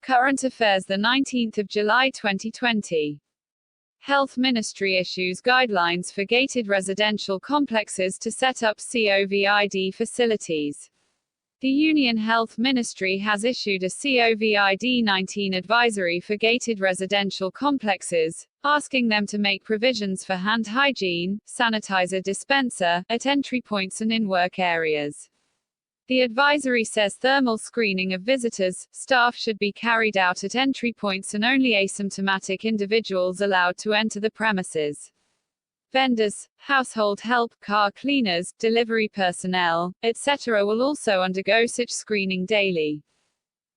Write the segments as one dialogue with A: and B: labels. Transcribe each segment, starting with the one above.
A: Current Affairs, the 19th of July 2020. Health Ministry issues guidelines for gated residential complexes to set up COVID facilities. The Union Health Ministry has issued a COVID-19 advisory for gated residential complexes, asking them to make provisions for hand hygiene, sanitizer dispenser, at entry points and in work areas. The advisory says thermal screening of visitors, staff should be carried out at entry points and only asymptomatic individuals allowed to enter the premises. Vendors, household help, car cleaners, delivery personnel, etc. will also undergo such screening daily.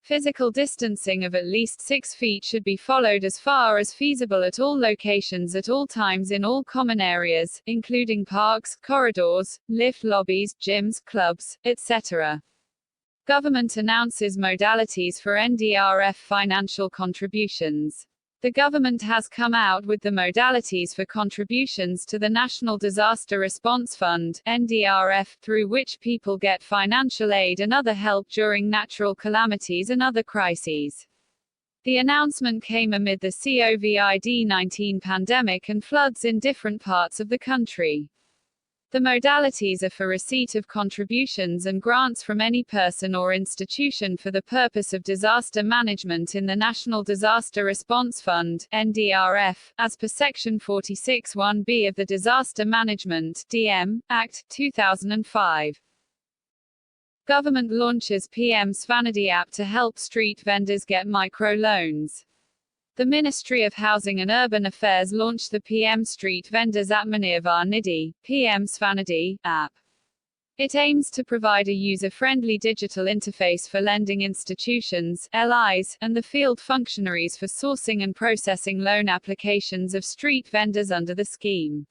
A: Physical distancing of at least 6 feet should be followed as far as feasible at all locations at all times in all common areas, including parks, corridors, lift lobbies, gyms, clubs, etc. Government announces modalities for NDRF financial contributions. The government has come out with the modalities for contributions to the National Disaster Response Fund, NDRF, through which people get financial aid and other help during natural calamities and other crises. The announcement came amid the COVID-19 pandemic and floods in different parts of the country. The modalities are for receipt of contributions and grants from any person or institution for the purpose of disaster management in the National Disaster Response Fund, NDRF, as per Section 46(1)(b) of the Disaster Management (DM) Act, 2005. Government launches PM Svanidhi app to help street vendors get micro-loans. The Ministry of Housing and Urban Affairs launched the PM Street Vendors Atmanirbhar Nidhi, PM Svanidhi, app. It aims to provide a user-friendly digital interface for lending institutions, LIs, and the field functionaries for sourcing and processing loan applications of street vendors under the scheme.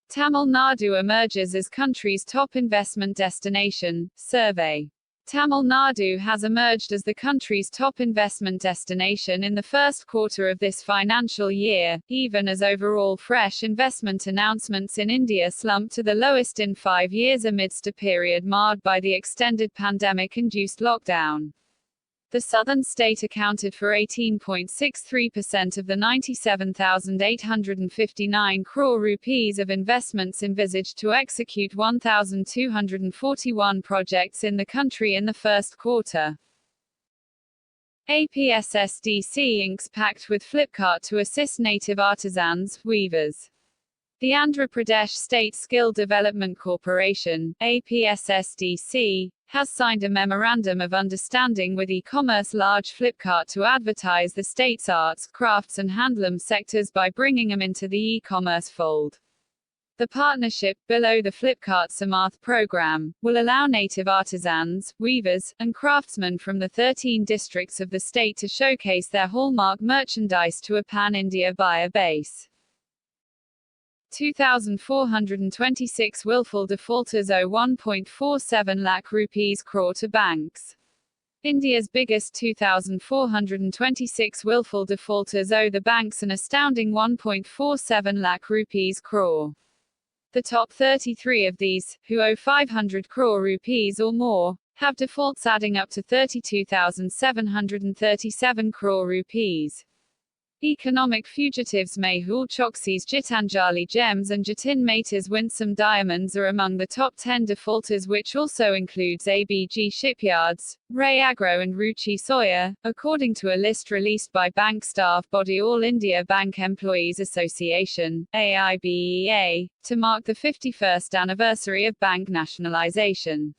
A: Tamil Nadu emerges as country's top investment destination, survey. Tamil Nadu has emerged as the country's top investment destination in the first quarter of this financial year, even as overall fresh investment announcements in India slumped to the lowest in 5 years amidst a period marred by the extended pandemic-induced lockdown. The southern state accounted for 18.63% of the 97,859 crore rupees of investments envisaged to execute 1,241 projects in the country in the first quarter. APSSDC inks pact with Flipkart to assist native artisans, weavers. The Andhra Pradesh State Skill Development Corporation, APSSDC, has signed a Memorandum of Understanding with e-commerce large Flipkart to advertise the state's arts, crafts and handloom sectors by bringing them into the e-commerce fold. The partnership, below the Flipkart Samarth program, will allow native artisans, weavers, and craftsmen from the 13 districts of the state to showcase their hallmark merchandise to a pan-India buyer base. 2,426 willful defaulters owe 1.47 lakh rupees crore to banks. India's biggest 2,426 willful defaulters owe the banks an astounding 1.47 lakh rupees crore. The top 33 of these, who owe 500 crore rupees or more, have defaults adding up to 32,737 crore rupees. Economic fugitives Mehul Choksi's Gitanjali Gems and Jatin Mehta's Winsome Diamonds are among the top 10 defaulters, which also includes ABG Shipyards, Ray Agro and Ruchi Soya, according to a list released by bank staff body All India Bank Employees Association, AIBEA, to mark the 51st anniversary of bank nationalisation.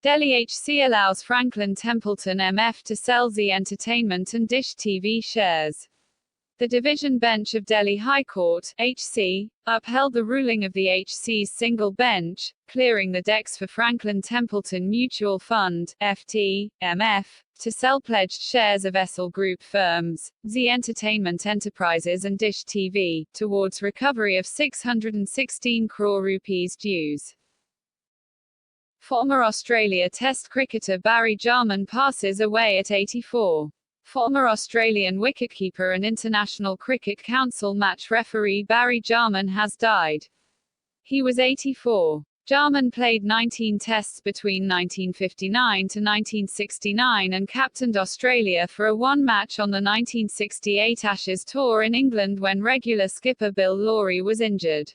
A: Delhi HC allows Franklin Templeton MF to sell Zee Entertainment and Dish TV shares. The division bench of Delhi High Court, HC, upheld the ruling of the HC's single bench, clearing the decks for Franklin Templeton Mutual Fund, FT, MF, to sell pledged shares of Essel Group firms, Zee Entertainment Enterprises and Dish TV, towards recovery of 616 crore rupees dues. Former Australia Test cricketer Barry Jarman passes away at 84. Former Australian wicketkeeper and International Cricket Council match referee Barry Jarman has died. He was 84. Jarman played 19 tests between 1959 to 1969 and captained Australia for a one-match on the 1968 Ashes tour in England when regular skipper Bill Lawry was injured.